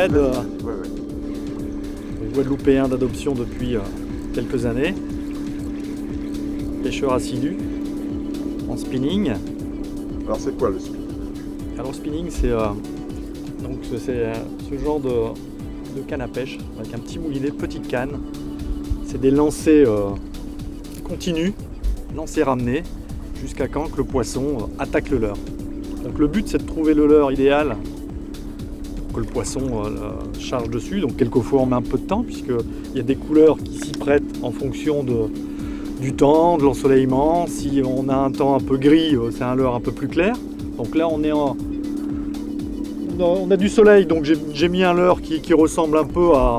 Fred, Ouais. Guadeloupéen d'adoption depuis quelques années, pêcheur assidu en spinning. Alors c'est quoi le spinning? Alors le spinning, c'est ce genre de canne à pêche avec un petit moulinet, petite canne. C'est des lancers continus, lancers ramenés, jusqu'à quand que le poisson attaque le leurre. Donc le but, c'est de trouver le leurre idéal pour que le poisson charge dessus. Donc quelquefois on met un peu de temps, puisqu'il y a des couleurs qui s'y prêtent en fonction du temps, de l'ensoleillement. Si on a un temps un peu gris, c'est un leurre un peu plus clair. Donc là on a du soleil, donc j'ai mis un leurre qui ressemble un peu à,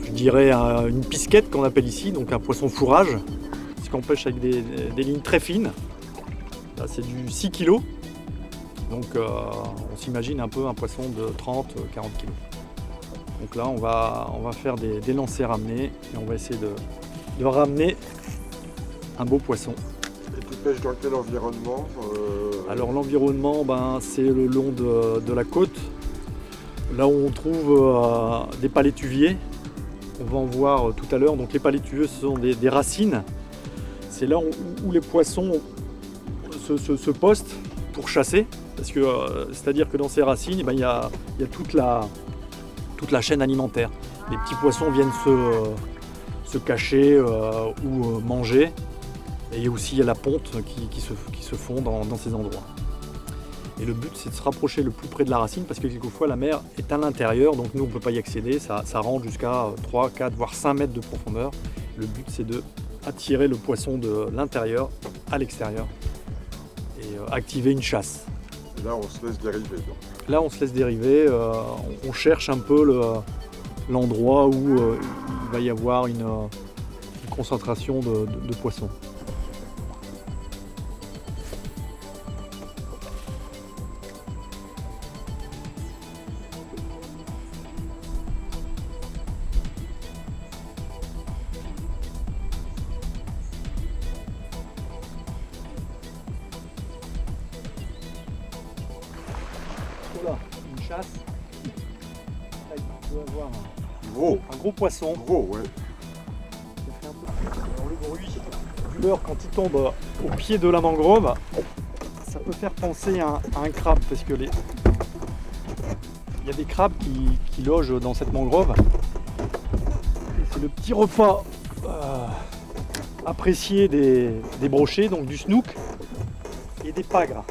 je dirais, à une pisquette qu'on appelle ici, donc un poisson fourrage, parce qu'on pêche avec des lignes très fines. Là c'est du 6 kg, donc on s'imagine un peu un poisson de 30-40 kg. Donc là on va faire des lancers ramenés et on va essayer de ramener un beau poisson. Et tu pêches dans quel environnement? Alors l'environnement, c'est le long de la côte, là où on trouve des palétuviers. On va en voir tout à l'heure. Donc les palétuviers, ce sont des racines. C'est là où les poissons se postent pour chasser. Parce que c'est-à-dire que dans ces racines, il y a toute la chaîne alimentaire. Les petits poissons viennent se cacher ou manger. Et aussi il y a la ponte qui se fond dans ces endroits. Et le but, c'est de se rapprocher le plus près de la racine, parce que quelquefois la mer est à l'intérieur, donc nous on ne peut pas y accéder, ça rentre jusqu'à 3, 4, voire 5 mètres de profondeur. Le but, c'est de attirer le poisson de l'intérieur à l'extérieur et activer une chasse. Et là on se laisse dériver donc. Là on se laisse dériver, on cherche un peu l'endroit où il va y avoir une concentration de poissons. Voilà, une chasse. Là, il peut avoir un gros poisson. Gros, ouais. Alors, le bruit du leurre quand il tombe au pied de la mangrove, ça peut faire penser à un crabe, parce que il y a des crabes qui logent dans cette mangrove. Et c'est le petit repas apprécié des brochets, donc du snook et des pagres.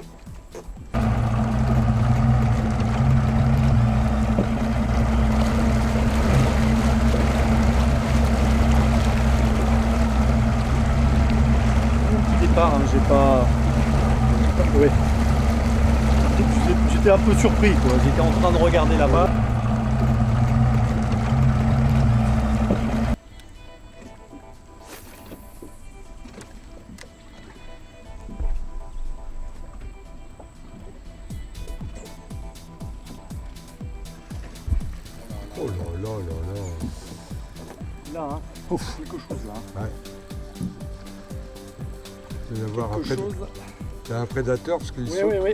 J'ai pas. Ouais. J'étais un peu surpris, quoi. J'étais en train de regarder là-bas. Oh là là là là. Là, hein. Ouf, quelque chose là. Ouais. Tu vas voir Quelque chose. T'as un prédateur parce qu'il saute. Oui.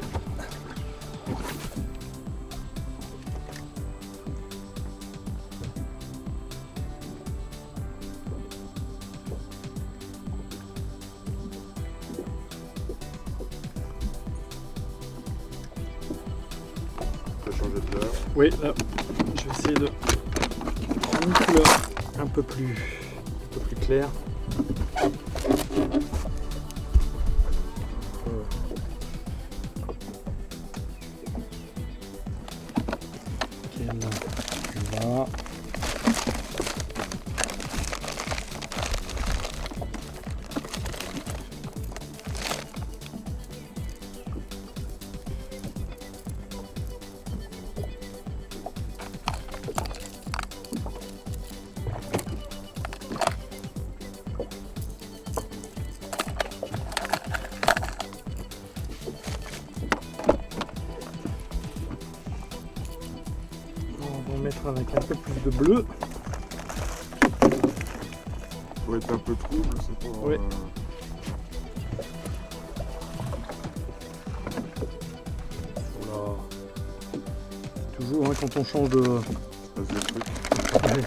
Tu as changé de l'heure. Oui, là, je vais essayer de prendre une couleur un peu plus claire. Là. On va mettre avec un peu plus de bleu. Faut être un peu trouble, c'est pas. Oui. Toujours hein, quand on change de... Ça faisait le truc. Ouais.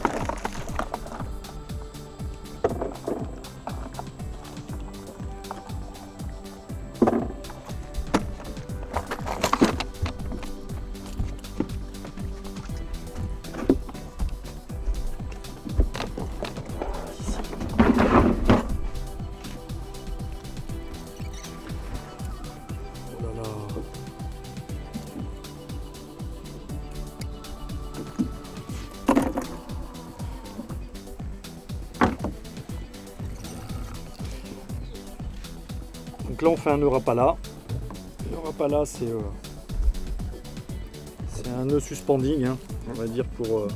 Oh là là. Donc là on fait un nœud rapala. Le rapala c'est un nœud suspending, hein, on va dire pour,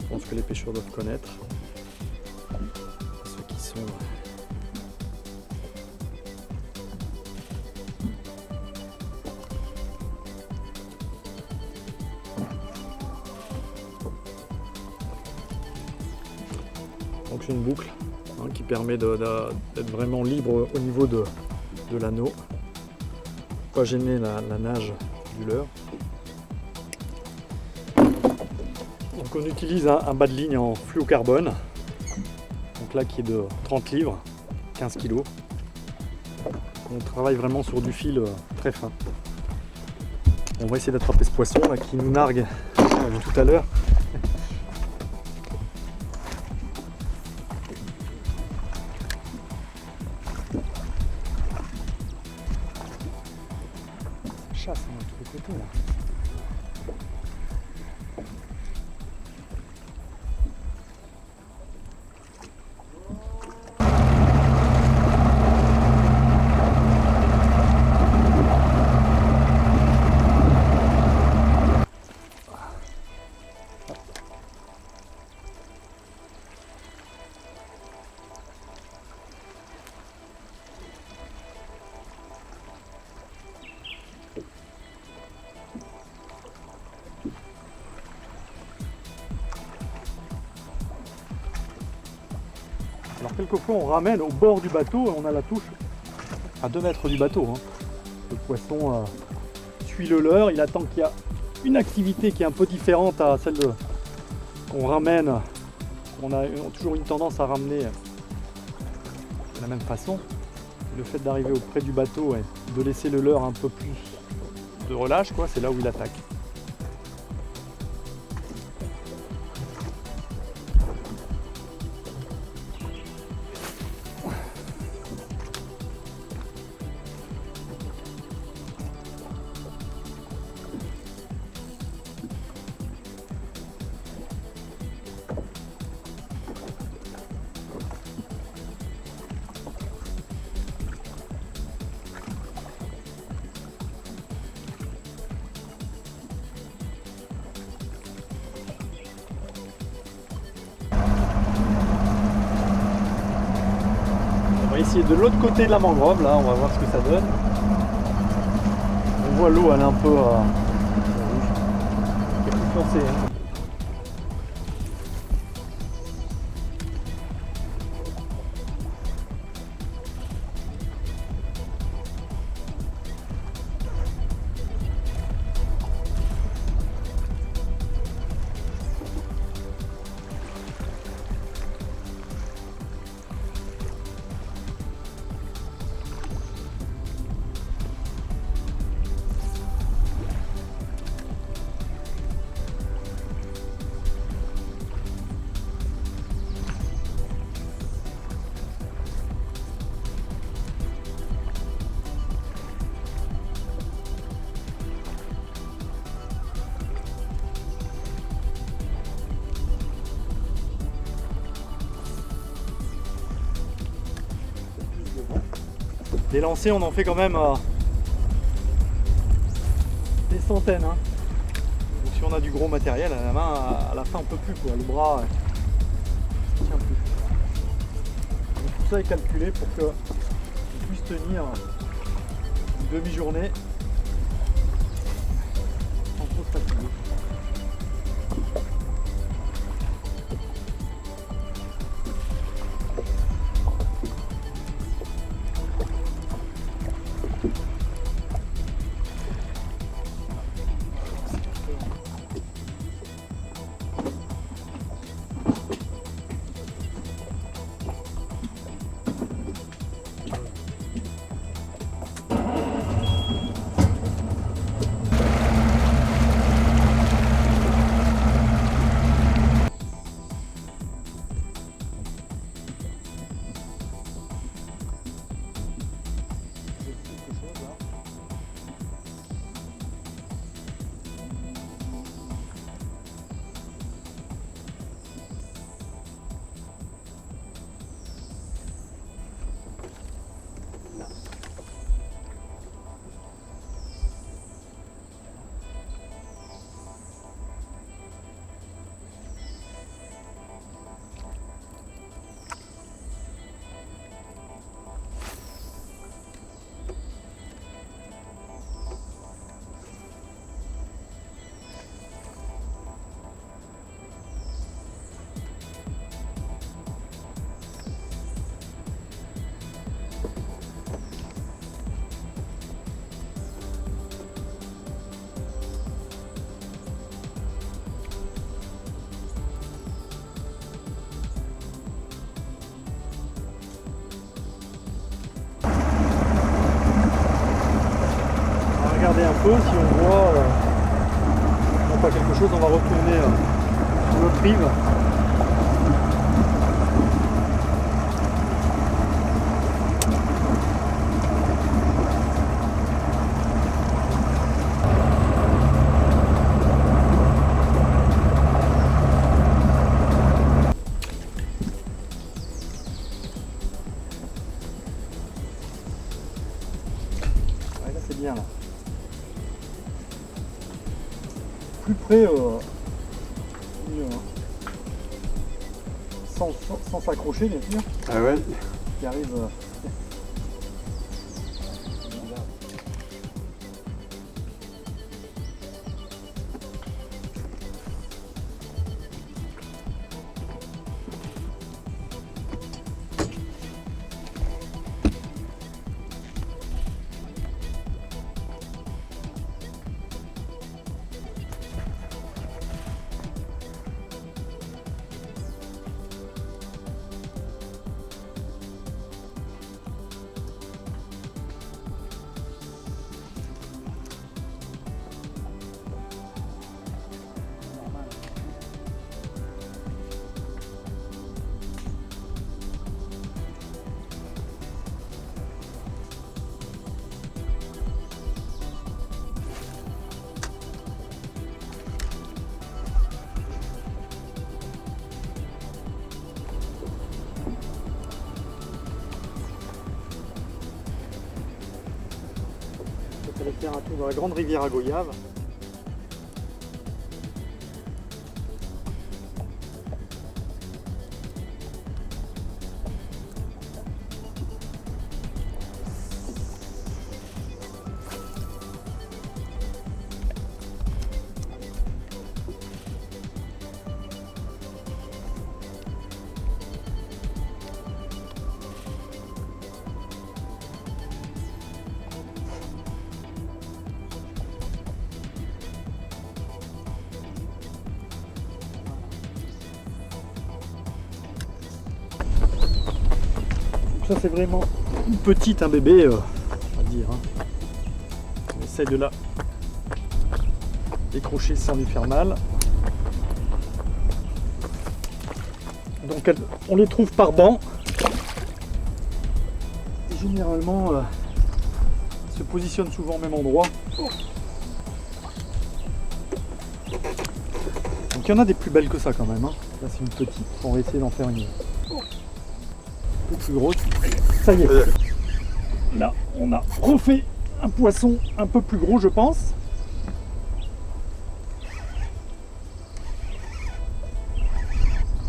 je pense que les pêcheurs doivent connaître. Ceux qui sont... Donc c'est une boucle hein, qui permet d'être vraiment libre au niveau de l'anneau. Pas gêner la nage du leurre. Donc on utilise un bas de ligne en fluocarbone. Donc là qui est de 30 livres, 15 kg. On travaille vraiment sur du fil très fin. On va essayer d'attraper ce poisson là, qui nous nargue, on l'a vu tout à l'heure. Chasse hein, de tous les côtés là. Alors quelquefois on ramène au bord du bateau et on a la touche à 2 mètres du bateau. Hein. Le poisson suit le leurre, il attend qu'il y a une activité qui est un peu différente à celle qu'on ramène. On a toujours une tendance à ramener de la même façon. Le fait d'arriver auprès du bateau et de laisser le leurre un peu plus de relâche, quoi, c'est là où il attaque. On va essayer de l'autre côté de la mangrove, là, on va voir ce que ça donne. On voit l'eau, elle est un peu rouge. Elle est plus foncée, hein. Des lancers, on en fait quand même des centaines. Hein. Donc si on a du gros matériel, à la main, à la fin, on peut plus, quoi. Le bras ne tient plus. Donc, tout ça est calculé pour que on puisse tenir une demi-journée sans trop se fatiguer. regarder un peu, si on voit non pas quelque chose, on va retourner sur notre rive. Ouais, là c'est bien là. Plus près, mieux, hein. Sans s'accrocher bien sûr, Ah ouais. qui arrive. On va faire un tour dans la grande rivière à Goyave. Ça c'est vraiment une petite, un bébé, on va dire. Hein. On essaie de la décrocher sans lui faire mal. Donc on les trouve par banc. Et généralement, se positionnent souvent au même endroit. Donc il y en a des plus belles que ça quand même. Hein. Là c'est une petite, on va essayer d'en faire une peu plus grosse. Ça y est. Là on a refait un poisson un peu plus gros je pense.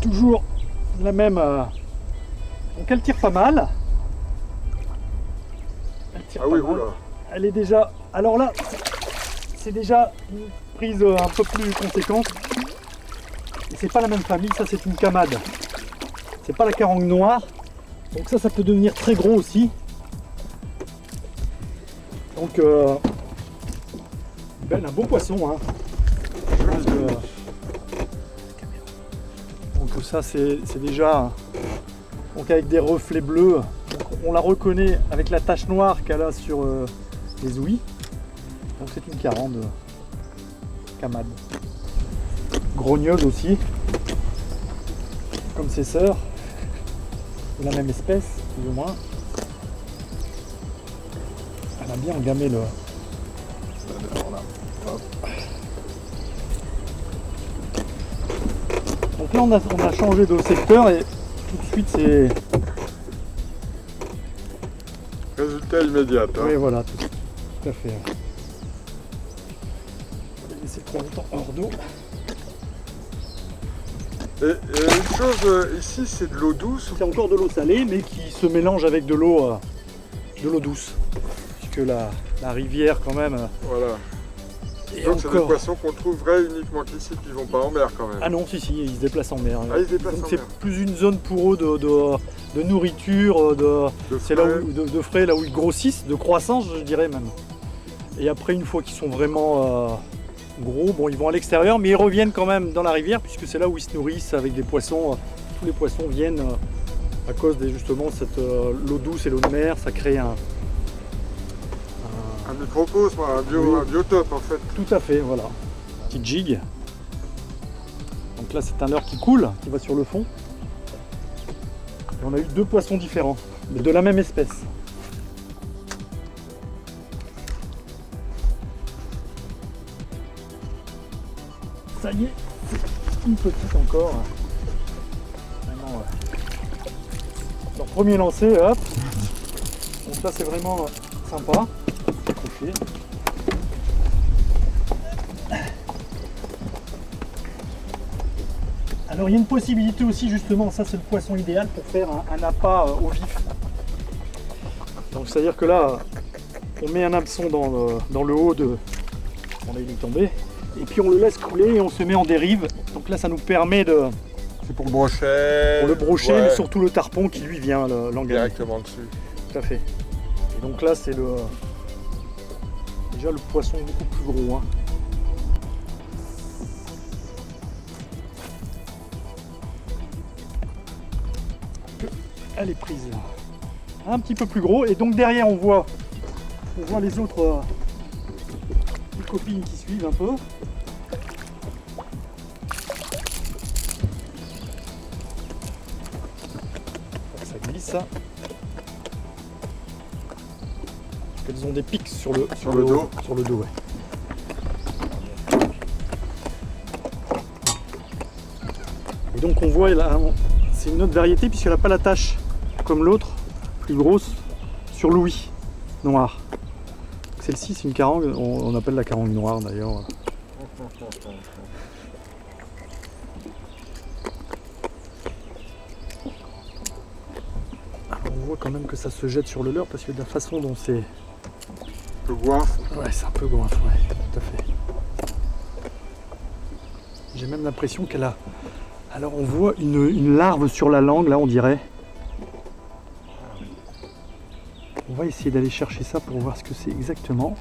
Toujours la même. Donc elle tire pas mal. Elle tire Ah pas oui, mal. oula. Elle est déjà. Alors là, c'est déjà une prise un peu plus conséquente. Et c'est pas la même famille, ça c'est une camade. C'est pas la carangue noire. Donc ça peut devenir très gros aussi. Donc ben, un beau poisson. Hein. Donc ça c'est déjà. Donc avec des reflets bleus. Donc, on la reconnaît avec la tache noire qu'elle a sur les ouïes. Donc c'est une carande camade. Grogneuse aussi. Comme ses sœurs. De la même espèce, plus ou moins. Elle a bien engamé le. Donc là on a changé de secteur et tout de suite c'est. Résultat immédiat. Hein. Oui voilà, tout à fait. Je vais laisser trop longtemps hors d'eau. Et une chose, ici c'est de l'eau douce. C'est encore de l'eau salée mais qui se mélange avec de l'eau douce. Puisque la rivière quand même. Voilà. Et Donc c'est des encore. poissons qu'on trouverait uniquement qu'ici, qui vont pas en mer quand même. Ah non, si, ils se déplacent en mer. Ah, ils se déplacent Donc en c'est mer. plus une zone pour eux de nourriture, c'est là frais. où, de frais, là où ils grossissent, de croissance, je dirais même. Et après, une fois qu'ils sont vraiment gros, bon, ils vont à l'extérieur, mais ils reviennent quand même dans la rivière, puisque c'est là où ils se nourrissent avec des poissons. Tous les poissons viennent à cause de justement cette l'eau douce et l'eau de mer, ça crée un Un microcosme, Oui. un biotope en fait. Tout à fait, voilà. Petite jig. Donc là, c'est un leurre qui coule, qui va sur le fond. Et on a eu deux poissons différents, mais de la même espèce. Ça y est, c'est une petite encore. Vraiment, leur premier lancer, hop. Donc là, c'est vraiment sympa. Accroché. Alors il y a une possibilité aussi justement, ça c'est le poisson idéal pour faire un appât au vif. Donc c'est à dire que là, on met un hameçon dans le haut de... Bon là il est tombé. Et puis on le laisse couler et on se met en dérive. Donc là ça nous permet de... C'est pour le brochet. Pour le brochet, ouais, mais surtout le tarpon qui lui vient l'engager. directement dessus. Tout à fait. Et donc là c'est le... Déjà le poisson beaucoup plus gros. Hein. Elle est prise un petit peu plus gros et donc derrière on voit les autres les copines qui suivent un peu. Ça glisse ça. Parce qu'elles ont des pics sur le dos. Sur le dos, ouais. Et donc on voit là, c'est une autre variété puisqu'elle n'a pas la tache comme l'autre, plus grosse, sur l'ouïe noire. Celle-ci c'est une carangue, on appelle la carangue noire d'ailleurs. Alors on voit quand même que ça se jette sur le leurre parce que de la façon dont c'est... Un peu goinfre. Ouais, c'est un peu goinfre, ouais, tout à fait. J'ai même l'impression qu'elle a... Alors on voit une larve sur la langue, là on dirait. On va essayer d'aller chercher ça pour voir ce que c'est exactement.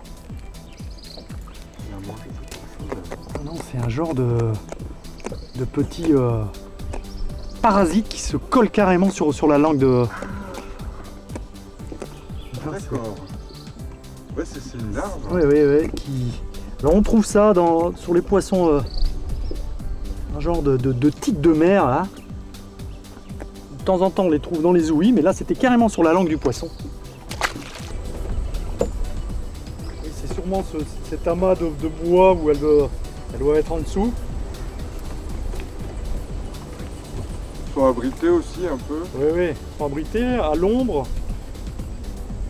Non, c'est un genre de petit parasite qui se colle carrément sur la langue de... D'accord. Ouais, c'est une larve. Oui, qui... Alors on trouve ça sur les poissons, un genre de tique de mer, là. De temps en temps on les trouve dans les ouïes, mais là c'était carrément sur la langue du poisson. Oui, c'est sûrement cet amas de bois où elle doit être en dessous. Ils sont abrités aussi un peu. Oui, abrités, à l'ombre.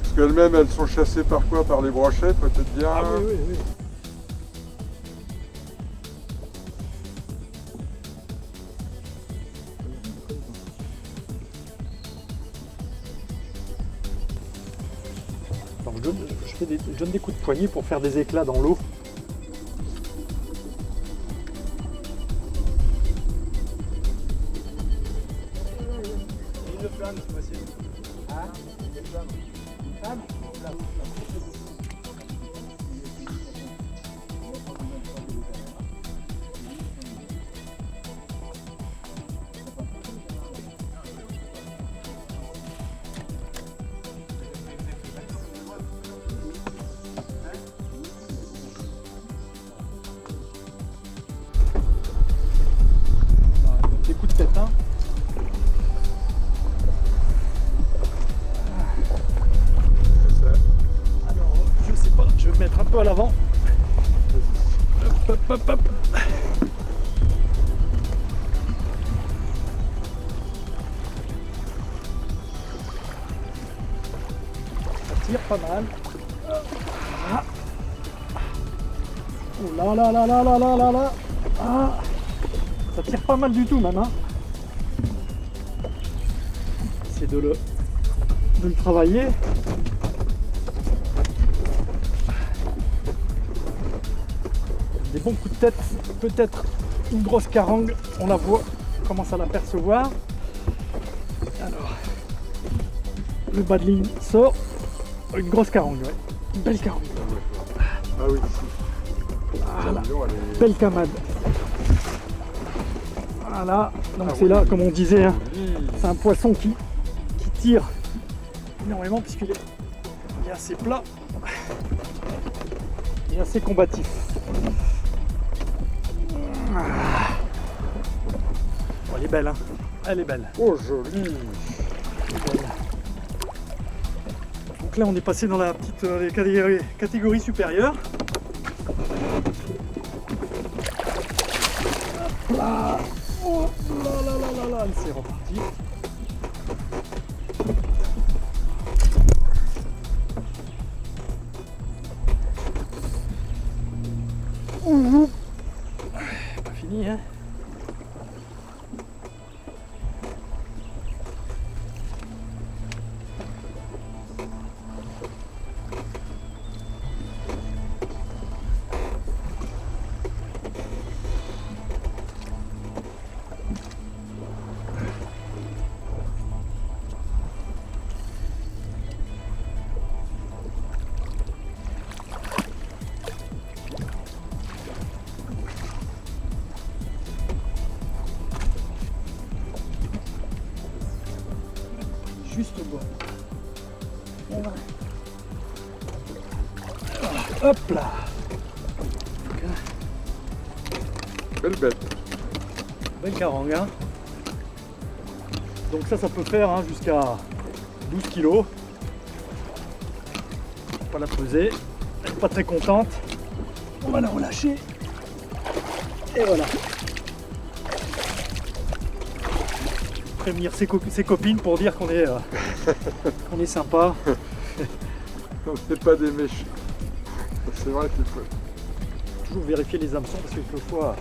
Parce qu'elles-mêmes, elles sont chassées par quoi? Par les brochettes, peut-être bien. Ah oui. Alors, je donne des coups de poignet pour faire des éclats dans l'eau. Une flamme cette fois-ci. Ah, une flamme. Une flamme? Des coups de tête, hein. Alors, je sais pas, je vais me mettre un peu à l'avant. Hop. Ça tire pas mal. Ah. Oh là. Ah. Ça tire pas mal du tout même, hein. C'est de le travailler. Des bons coups de tête, peut-être une grosse carangue, on la voit, on commence à l'apercevoir. Alors, le bas de ligne sort, une grosse carangue, ouais. Une belle carangue. Ah oui, Voilà. sinon, elle est... Belle camade. Voilà, donc Ah c'est oui. là, comme on disait, hein, Oui. c'est un poisson qui tire énormément puisqu'il est assez plat. Et assez combatif. Oh, elle est belle, hein. Elle est belle. Oh, joli. Donc là, on est passé dans la petite catégorie supérieure. Hop là. Oh là là là là là, c'est reparti. Pas fini, hein. Juste au bord. Voilà. Hop là. Belle bête. Belle carangue, hein. Donc ça peut faire hein, jusqu'à 12 kilos. On va pas la peser. Elle n'est pas très contente. On va la relâcher. Et voilà. Prévenir ses copines pour dire qu'on est, qu'on est sympa. On n'est pas des méchants. C'est vrai qu'il faut. Toujours vérifier les hameçons parce que quelquefois